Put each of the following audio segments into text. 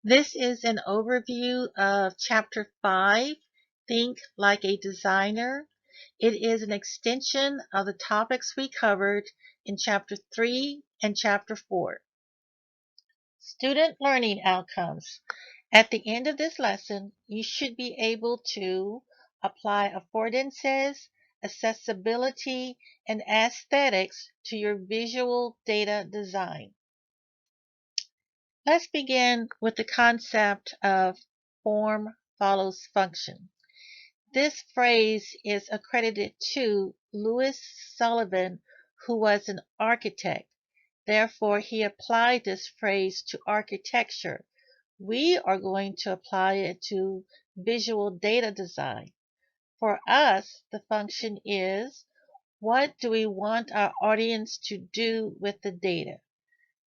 This is an overview of Chapter 5, Think Like a Designer. It is an extension of the topics we covered in Chapter 3 and Chapter 4. Student learning outcomes. At the end of this lesson, you should be able to apply affordances, accessibility, and aesthetics to your visual data design. Let's begin with the concept of form follows function. This phrase is accredited to Lis Sullivan, who was an architect. Therefore, he applied this phrase to architecture. We are going to apply it to visual data design. For us, the function is, what do we want our audience to do with the data?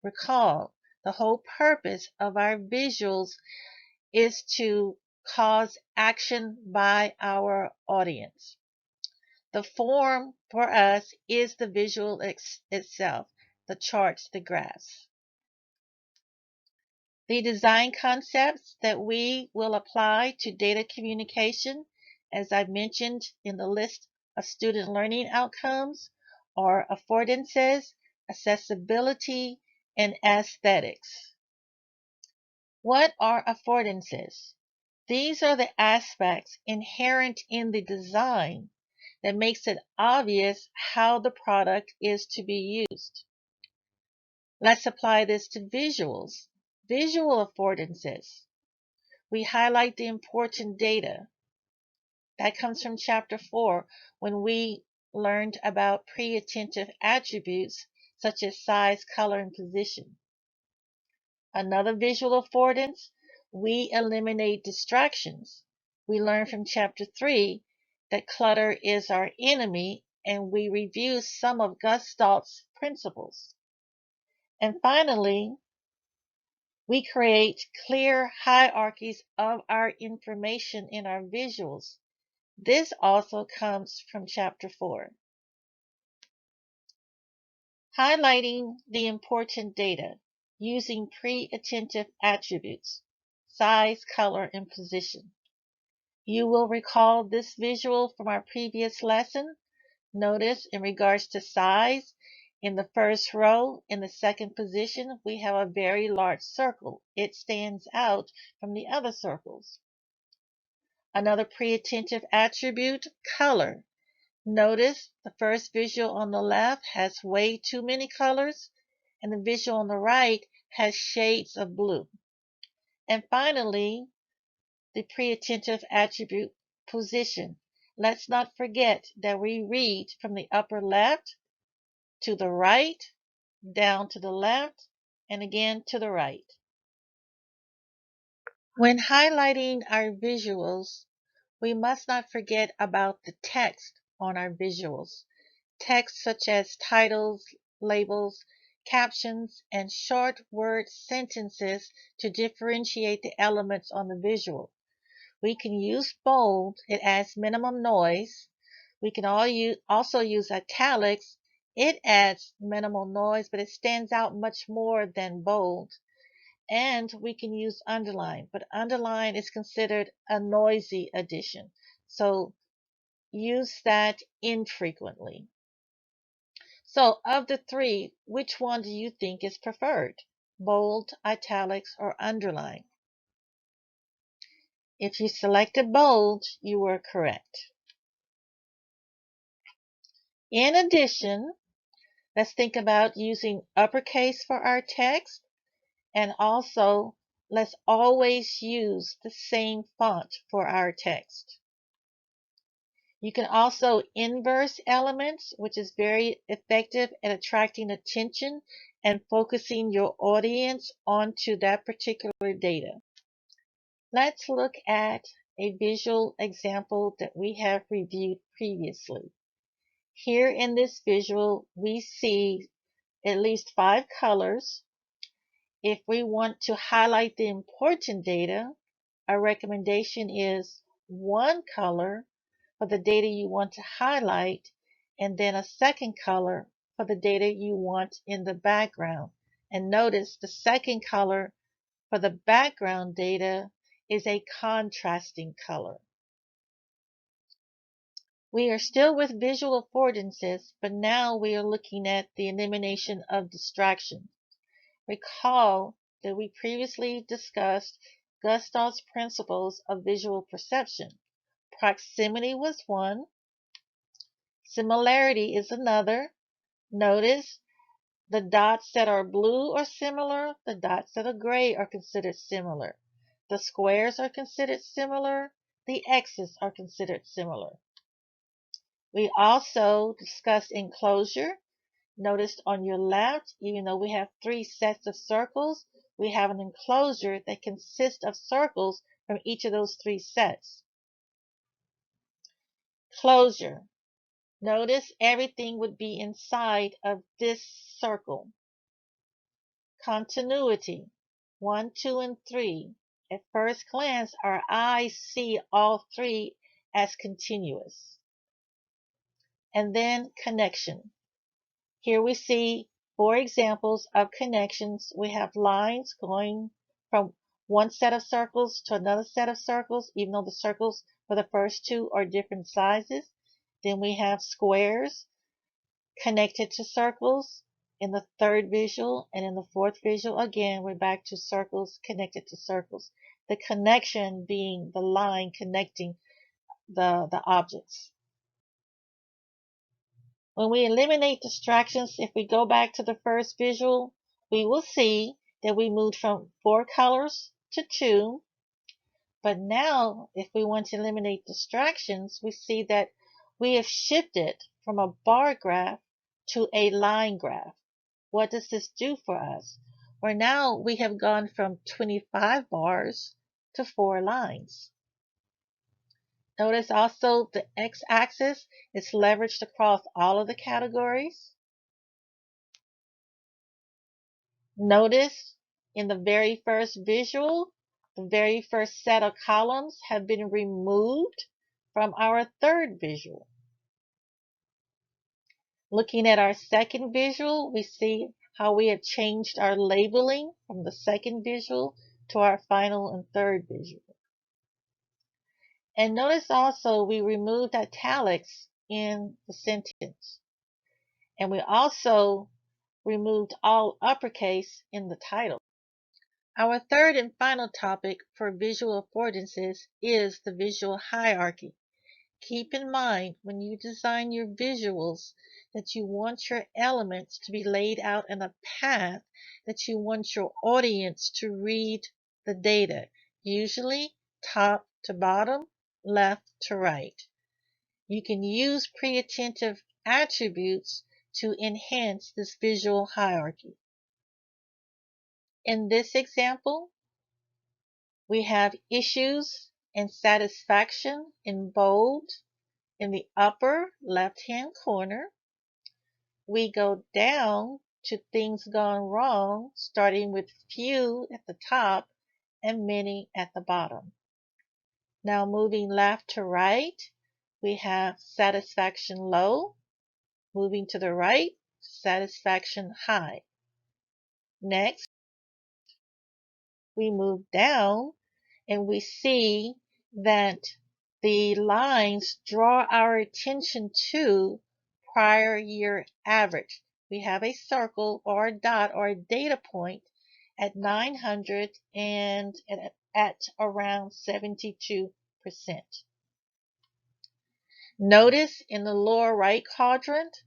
Recall, the whole purpose of our visuals is to cause action by our audience. The form for us is the visual itself, the charts, the graphs. The design concepts that we will apply to data communication, as I mentioned in the list of student learning outcomes, are affordances, accessibility, and aesthetics. What are affordances? These are the aspects inherent in the design that makes it obvious how the product is to be used. Let's apply this to visuals. Visual affordances. We highlight the important data. That comes from Chapter 4 when we learned about pre-attentive attributes such as size, color, and position. Another visual affordance, we eliminate distractions. We learn from Chapter 3 that clutter is our enemy, and we review some of Gestalt's principles. And finally, we create clear hierarchies of our information in our visuals. This also comes from Chapter 4. Highlighting the important data using pre-attentive attributes, size, color, and position. You will recall this visual from our previous lesson. Notice in regards to size, in the first row, in the second position, we have a very large circle. It stands out from the other circles. Another pre-attentive attribute, color. Notice the first visual on the left has way too many colors, and the visual on the right has shades of blue. And finally, the pre-attentive attribute, position. Let's not forget that we read from the upper left to the right, down to the left, and again to the right. When highlighting our visuals, we must not forget about the text on our visuals. Text such as titles, labels, captions, and short word sentences to differentiate the elements on the visual. We can use bold, it adds minimum noise. We can also use italics, it adds minimal noise, but it stands out much more than bold. And we can use underline, but underline is considered a noisy addition. So use that infrequently. So of the three, which one do you think is preferred? Bold, italics, or underline? If you selected bold, you were correct. In addition, let's think about using uppercase for our text, and also let's always use the same font for our text. You can also inverse elements, which is very effective at attracting attention and focusing your audience onto that particular data. Let's look at a visual example that we have reviewed previously. Here in this visual, we see at least 5 colors. If we want to highlight the important data, our recommendation is 1 color for the data you want to highlight, and then a second color for the data you want in the background. And notice the second color for the background data is a contrasting color. We are still with visual affordances, but now we are looking at the elimination of distraction. Recall that we previously discussed Gustav's principles of visual perception. Proximity was one, similarity is another. Notice the dots that are blue are similar, the dots that are gray are considered similar. The squares are considered similar, the X's are considered similar. We also discussed enclosure. Notice on your left, even though we have 3 sets of circles, we have an enclosure that consists of circles from each of those 3 sets. Closure. Notice everything would be inside of this circle. Continuity. 1, 2, and 3. At first glance, our eyes see all 3 as continuous. And then connection. Here we see 4 examples of connections. We have lines going from one set of circles to another set of circles, even though the circles for the first 2 are different sizes. Then we have squares connected to circles in the 3rd visual, and in the 4th visual, again, we're back to circles connected to circles. The connection being the line connecting the objects. When we eliminate distractions, if we go back to the first visual, we will see that we moved from 4 colors to 2. But now, if we want to eliminate distractions, we see that we have shifted from a bar graph to a line graph. What does this do for us? Well, now we have gone from 25 bars to 4 lines. Notice also the x-axis is leveraged across all of the categories. Notice in the very first visual, the very first set of columns have been removed from our 3rd visual. Looking at our 2nd visual, we see how we have changed our labeling from the 2nd visual to our final and 3rd visual. And notice also we removed italics in the sentence. And we also removed all uppercase in the title. Our 3rd and final topic for visual affordances is the visual hierarchy. Keep in mind when you design your visuals that you want your elements to be laid out in a path that you want your audience to read the data, usually top to bottom, left to right. You can use pre-attentive attributes to enhance this visual hierarchy. In this example, we have issues and satisfaction in bold in the upper left-hand corner. We go down to things gone wrong, starting with few at the top and many at the bottom. Now moving left to right, we have satisfaction low. Moving to the right, satisfaction high. Next, we move down and we see that the lines draw our attention to prior year average. We have a circle or a dot or a data point at 900 and at around 72%. Notice in the lower right quadrant,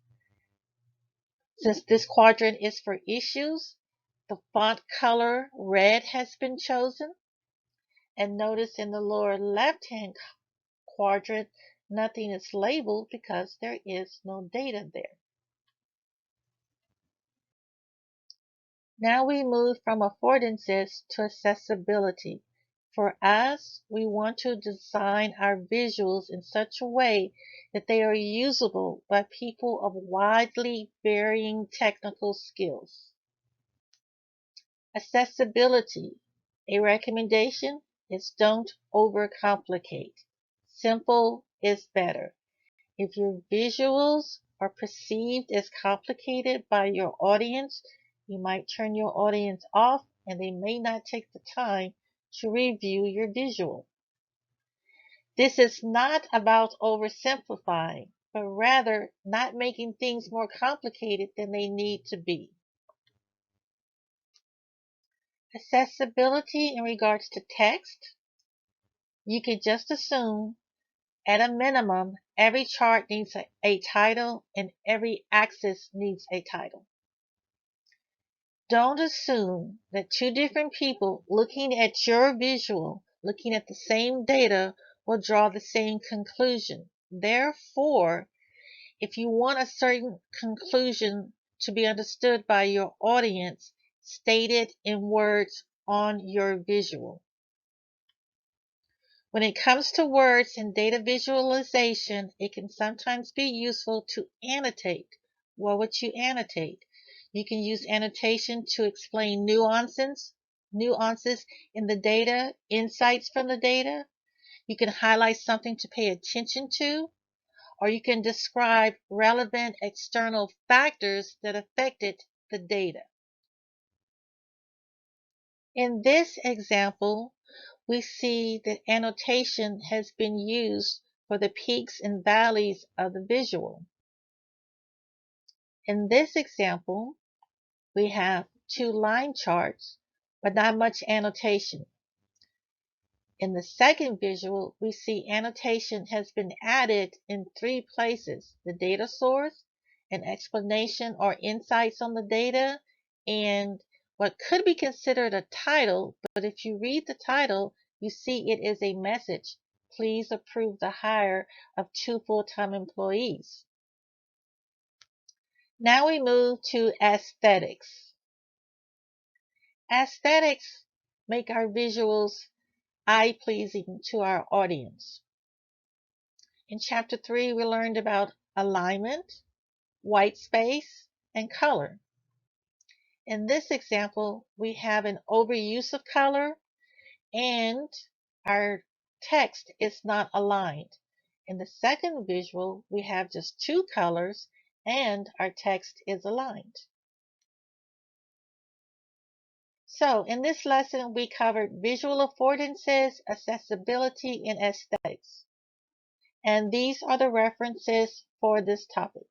since this quadrant is for issues, the font color red has been chosen. And notice in the lower left-hand quadrant, nothing is labeled because there is no data there. Now we move from affordances to accessibility. For us, we want to design our visuals in such a way that they are usable by people of widely varying technical skills. Accessibility. A recommendation is don't overcomplicate. Simple is better. If your visuals are perceived as complicated by your audience, you might turn your audience off and they may not take the time to review your visual. This is not about oversimplifying, but rather not making things more complicated than they need to be. Accessibility in regards to text, you could just assume at a minimum every chart needs a title and every axis needs a title. Don't assume that two different people looking at your visual, looking at the same data, will draw the same conclusion. Therefore, if you want a certain conclusion to be understood by your audience, state it in words on your visual. When it comes to words and data visualization, it can sometimes be useful to annotate. What would you annotate? You can use annotation to explain nuances in the data, insights from the data. You can highlight something to pay attention to, or you can describe relevant external factors that affected the data. In this example, we see that annotation has been used for the peaks and valleys of the visual. In this example, we have two line charts, but not much annotation. In the second visual, we see annotation has been added in 3 places: the data source, an explanation or insights on the data, and what could be considered a title, but if you read the title, you see it is a message. Please approve the hire of 2 full-time employees. Now we move to aesthetics. Aesthetics make our visuals eye-pleasing to our audience. In Chapter 3, we learned about alignment, white space, and color. In this example, we have an overuse of color and our text is not aligned. In the second visual, we have just 2 colors and our text is aligned. So in this lesson, we covered visual affordances, accessibility, and aesthetics. And these are the references for this topic.